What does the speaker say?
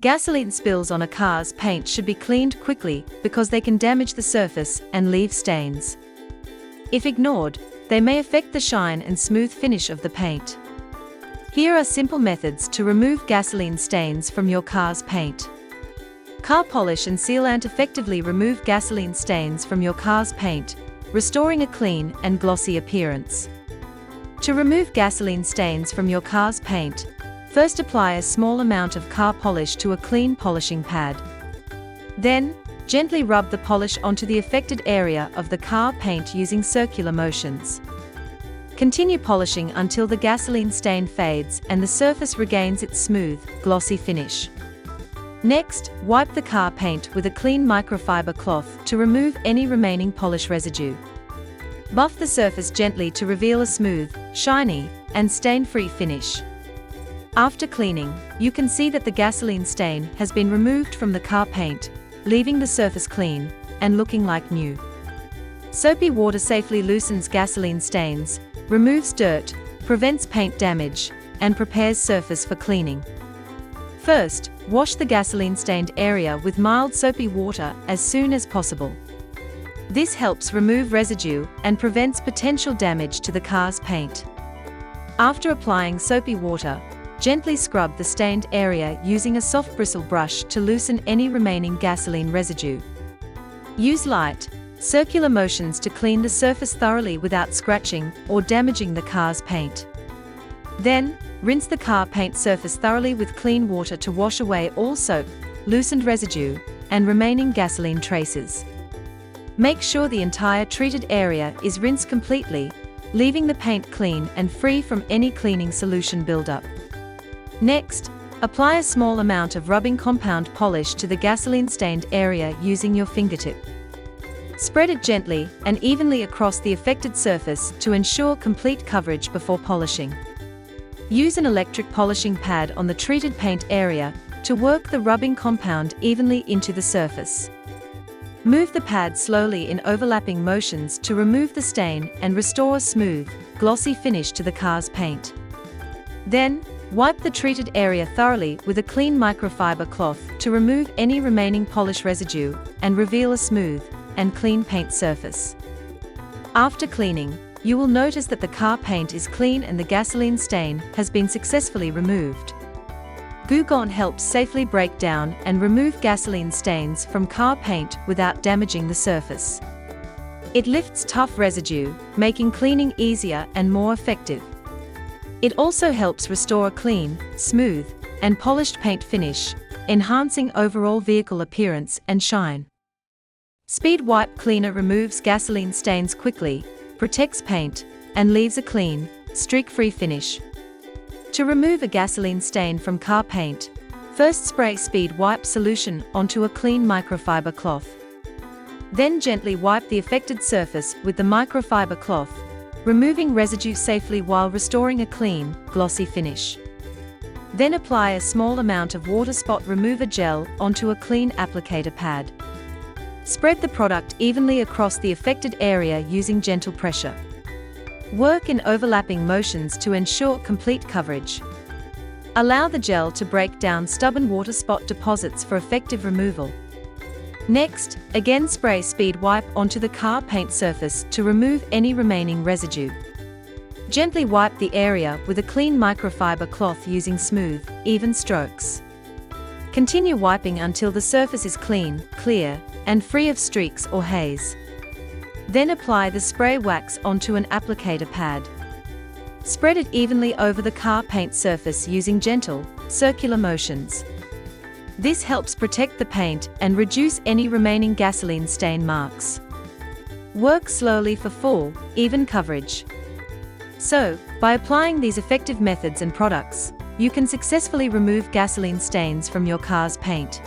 Gasoline spills on a car's paint should be cleaned quickly because they can damage the surface and leave stains. If ignored, they may affect the shine and smooth finish of the paint. Here are simple methods to remove gasoline stains from your car's paint. Car polish and sealant effectively remove gasoline stains from your car's paint, restoring a clean and glossy appearance. To remove gasoline stains from your car's paint, first apply a small amount of car polish to a clean polishing pad. Then, gently rub the polish onto the affected area of the car paint using circular motions. Continue polishing until the gasoline stain fades and the surface regains its smooth, glossy finish. Next, wipe the car paint with a clean microfiber cloth to remove any remaining polish residue. Buff the surface gently to reveal a smooth, shiny, and stain-free finish. After cleaning, you can see that the gasoline stain has been removed from the car paint, leaving the surface clean and looking like new. Soapy water safely loosens gasoline stains, removes dirt, prevents paint damage, and prepares surface for cleaning. First, wash the gasoline-stained area with mild soapy water as soon as possible. This helps remove residue and prevents potential damage to the car's paint. After applying soapy water, gently scrub the stained area using a soft bristle brush to loosen any remaining gasoline residue. Use light, circular motions to clean the surface thoroughly without scratching or damaging the car's paint. Then, rinse the car paint surface thoroughly with clean water to wash away all soap, loosened residue, and remaining gasoline traces. Make sure the entire treated area is rinsed completely, leaving the paint clean and free from any cleaning solution buildup. Next, apply a small amount of rubbing compound polish to the gasoline-stained area using your fingertip. Spread it gently and evenly across the affected surface to ensure complete coverage before polishing. Use an electric polishing pad on the treated paint area to work the rubbing compound evenly into the surface. Move the pad slowly in overlapping motions to remove the stain and restore a smooth, glossy finish to the car's paint. Then, wipe the treated area thoroughly with a clean microfiber cloth to remove any remaining polish residue and reveal a smooth and clean paint surface. After cleaning, you will notice that the car paint is clean and the gasoline stain has been successfully removed. Goo Gone helps safely break down and remove gasoline stains from car paint without damaging the surface. It lifts tough residue, making cleaning easier and more effective. It also helps restore a clean, smooth, and polished paint finish, enhancing overall vehicle appearance and shine. Speed Wipe Cleaner removes gasoline stains quickly, protects paint, and leaves a clean, streak-free finish. To remove a gasoline stain from car paint, first spray Speed Wipe solution onto a clean microfiber cloth. Then gently wipe the affected surface with the microfiber cloth, removing residue safely while restoring a clean, glossy finish. Then apply a small amount of water spot remover gel onto a clean applicator pad. Spread the product evenly across the affected area using gentle pressure. Work in overlapping motions to ensure complete coverage. Allow the gel to break down stubborn water spot deposits for effective removal. Next, again spray Speed Wipe onto the car paint surface to remove any remaining residue. Gently wipe the area with a clean microfiber cloth using smooth, even strokes. Continue wiping until the surface is clean, clear, and free of streaks or haze. Then apply the spray wax onto an applicator pad. Spread it evenly over the car paint surface using gentle, circular motions. This helps protect the paint and reduce any remaining gasoline stain marks. Work slowly for full, even coverage. So, by applying these effective methods and products, you can successfully remove gasoline stains from your car's paint.